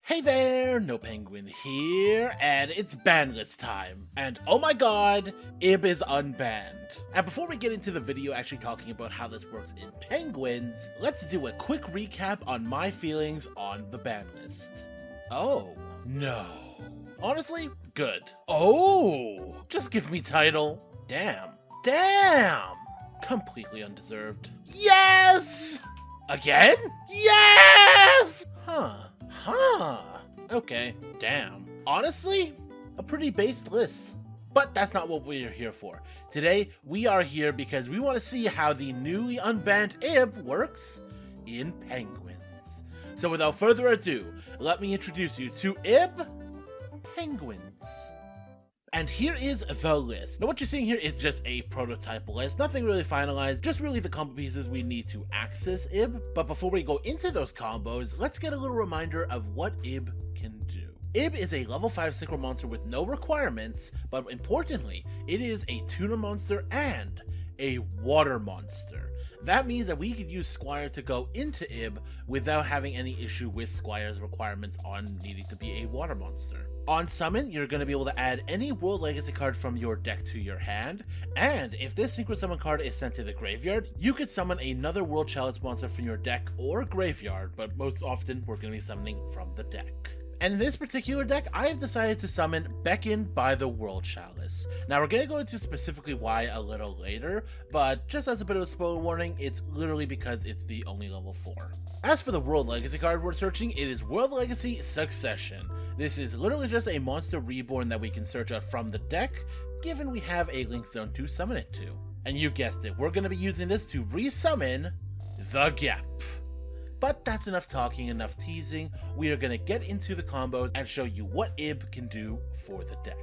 Hey there, Nopenguin here, and it's Banlist time. And oh my god, Ib is unbanned. And before we get into the video actually talking about how this works in Penguins, let's do a quick recap on my feelings on the ban list. Oh, no. Honestly, good. Oh, just give me title. Damn. Completely undeserved. Yes! Again? Yes! Okay, damn. Honestly, a pretty based list. But that's not what we're here for. Today, we are here because we want to see how the newly unbanned Ib works in Penguins. So without further ado, let me introduce you to Ib Penguins. And here is the list. Now what you're seeing here is just a prototype list, nothing really finalized, just really the combo pieces we need to access Ib. But before we go into those combos, let's get a little reminder of what Ib can do. Ib is a level 5 synchro monster with no requirements, but importantly, it is a tuner monster and a water monster. That means that we could use Squire to go into Ib without having any issue with Squire's requirements on needing to be a water monster. On summon, you're going to be able to add any World Legacy card from your deck to your hand, and if this Synchro Summon card is sent to the graveyard, you could summon another World Chalice monster from your deck or graveyard, but most often we're going to be summoning from the deck. And in this particular deck, I have decided to summon Beckoned by the World Chalice. Now we're going to go into specifically why a little later, but just as a bit of a spoiler warning, it's literally because it's the only level 4. As for the World Legacy card we're searching, it is World Legacy Succession. This is literally just a monster reborn that we can search out from the deck, given we have a link zone to summon it to. And you guessed it, we're going to be using this to resummon the Gap. But that's enough talking, enough teasing. We are going to get into the combos and show you what Ib can do for the deck.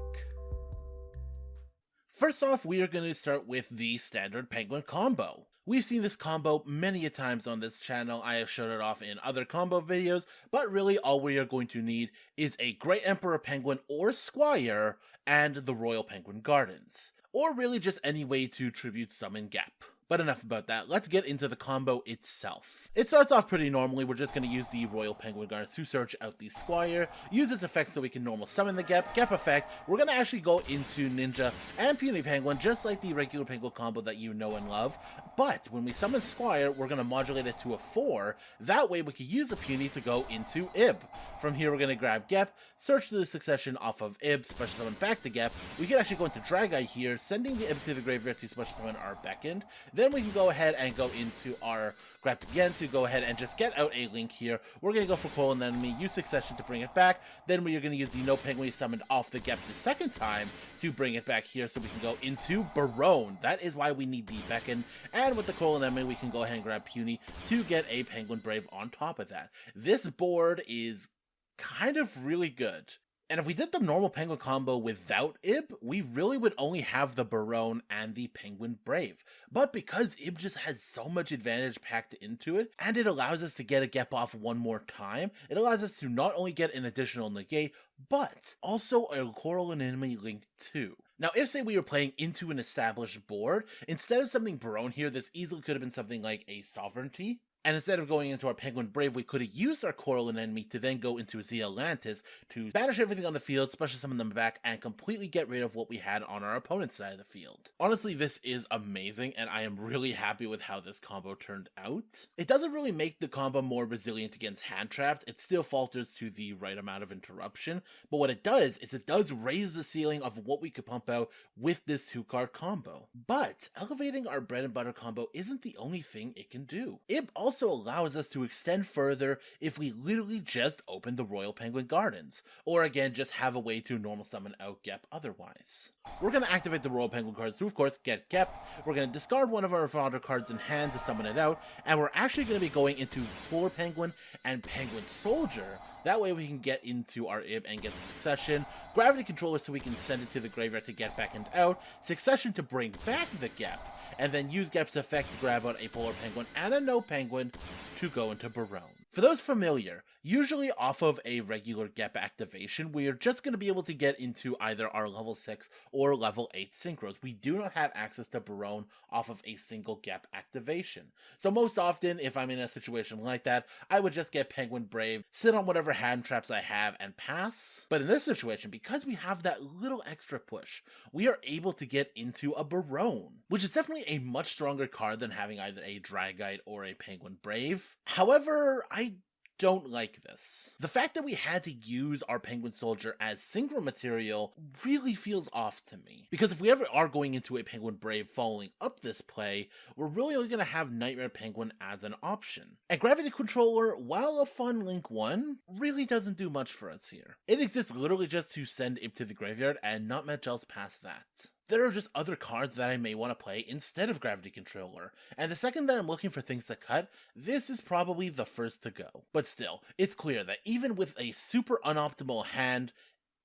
First off, we are going to start with the standard Penguin combo. We've seen this combo many a times on this channel. I have showed it off in other combo videos, but really all we are going to need is a Great Emperor Penguin or Squire and the Royal Penguin Gardens. Or really just any way to tribute summon Gap. But enough about that, let's get into the combo itself. It starts off pretty normally. We're just going to use the Royal Penguin Gardens to search out the Squire, use its effects so we can normal summon the Gap effect. We're going to actually go into Ninja and Puny Penguin, just like the regular Penguin combo that you know and love. But when we summon Squire, we're going to modulate it to a 4. That way we can use a Puny to go into Ib. From here we're going to grab Gap, search the Succession off of Ib, special summon back to Gap. We can actually go into Drag-Eye here, sending the Ib to the graveyard to special summon our Beckoned. Then we can go ahead and go into our Grab again to go ahead and just get out a link here. We're going to go for Coil and Enemy, use Succession to bring it back. Then we are going to use the Nopenguin we summoned off the Gap the second time to bring it back here so we can go into Barone. That is why we need the Beckon. And with the Coil and Enemy, we can go ahead and grab Puny to get a Penguin Brave on top of that. This board is kind of really good. And if we did the normal Penguin combo without Ib, we really would only have the Barone and the Penguin Brave. But because Ib just has so much advantage packed into it, and it allows us to get a Gep off one more time, it allows us to not only get an additional negate, but also a Coral and Enemy link too. Now, if say we were playing into an established board, instead of something Barone here, this easily could have been something like a Sovereignty. And instead of going into our Penguin Brave, we could have used our Coral and Enemy to then go into Zealantis to banish everything on the field, special summon them back, and completely get rid of what we had on our opponent's side of the field. Honestly, this is amazing, and I am really happy with how this combo turned out. It doesn't really make the combo more resilient against hand traps. It still falters to the right amount of interruption, but what it does is it does raise the ceiling of what we could pump out with this 2-card combo. But elevating our bread and butter combo isn't the only thing it can do. It also allows us to extend further if we literally just open the Royal Penguin Gardens, or again just have a way to normal summon out Gep otherwise. We're going to activate the Royal Penguin cards to of course get Gep, we're going to discard one of our fodder cards in hand to summon it out, and we're actually going to be going into Floor Penguin and Penguin Soldier. That way we can get into our Ib and get the Succession, Gravity Controller so we can send it to the graveyard to get back and out, Succession to bring back the Gep, and then use Gep's effect to grab out a Polar Penguin and a Nopenguin to go into Barone. For those familiar, Usually off of a regular GEP activation, we are just going to be able to get into either our level 6 or level 8 synchros. We do not have access to Barone off of a single GEP activation. So most often, if I'm in a situation like that, I would just get Penguin Brave, sit on whatever hand traps I have, and pass. But in this situation, because we have that little extra push, we are able to get into a Barone, which is definitely a much stronger card than having either a Dragite or a Penguin Brave. However, I don't like this. The fact that we had to use our Penguin Soldier as synchro material really feels off to me. Because if we ever are going into a Penguin Brave following up this play, we're really only going to have Nightmare Penguin as an option. And Gravity Controller, while a fun Link 1, really doesn't do much for us here. It exists literally just to send Imp to the graveyard and not much else past that. There are just other cards that I may want to play instead of Gravity Controller, and the second that I'm looking for things to cut, this is probably the first to go. But still, it's clear that even with a super unoptimal hand,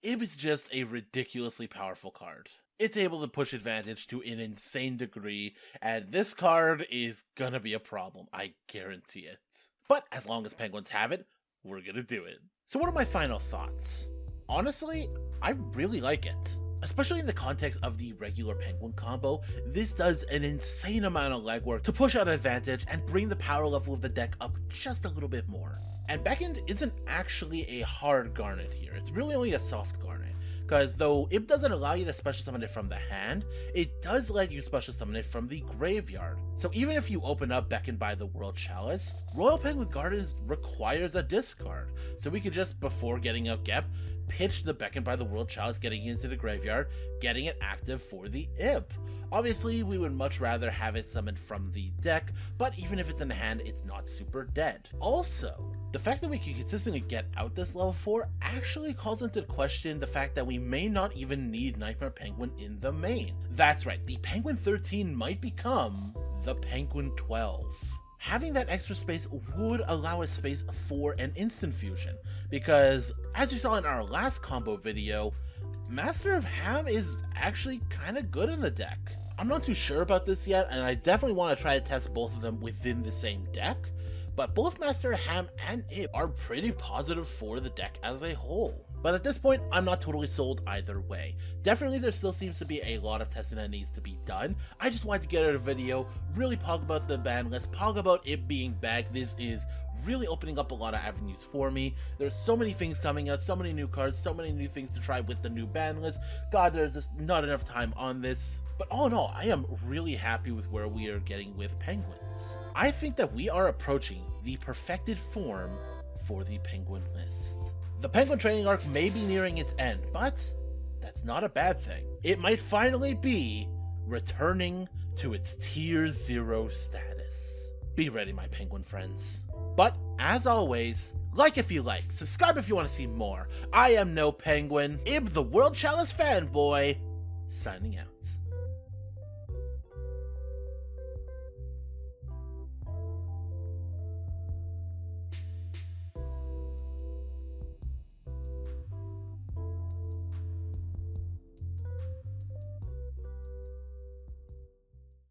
it was just a ridiculously powerful card. It's able to push advantage to an insane degree, and this card is gonna be a problem, I guarantee it. But as long as Penguins have it, we're gonna do it. So what are my final thoughts? Honestly, I really like it. Especially in the context of the regular Penguin combo, this does an insane amount of legwork to push out advantage and bring the power level of the deck up just a little bit more. And Backend isn't actually a hard Garnet here, it's really only a soft Garnet, because though it doesn't allow you to special summon it from the hand, it does let you special summon it from the graveyard. So even if you open up Beckoned by the World Chalice, Royal Penguin Gardens requires a discard, so we could just, before getting out Gep, pitch the Beckoned by the World Chalice, getting into the graveyard, getting it active for the Imp. Obviously, we would much rather have it summoned from the deck, but even if it's in hand, it's not super dead. Also, the fact that we can consistently get out this level 4 actually calls into question the fact that we may not even need Nightmare Penguin in the main. That's right, the Penguin 13 might become the Penguin 12. Having that extra space would allow us space for an instant fusion, because as you saw in our last combo video, Master of Ham is actually kinda good in the deck. I'm not too sure about this yet, and I definitely want to try to test both of them within the same deck, but both Master of Ham and Imp are pretty positive for the deck as a whole. But at this point, I'm not totally sold either way. Definitely there still seems to be a lot of testing that needs to be done. I just wanted to get out a video, really talk about the ban list, talk about it being back. This is really opening up a lot of avenues for me. There's so many things coming out, so many new cards, so many new things to try with the new ban list. God, there's just not enough time on this. But all in all, I am really happy with where we are getting with Penguins. I think that we are approaching the perfected form for the Penguin list. The Penguin training arc may be nearing its end, but that's not a bad thing. It might finally be returning to its Tier 0 status. Be ready, my Penguin friends. But, as always, like if you like, subscribe if you want to see more. I am Nopenguin, Ib the World Chalice fanboy, signing out.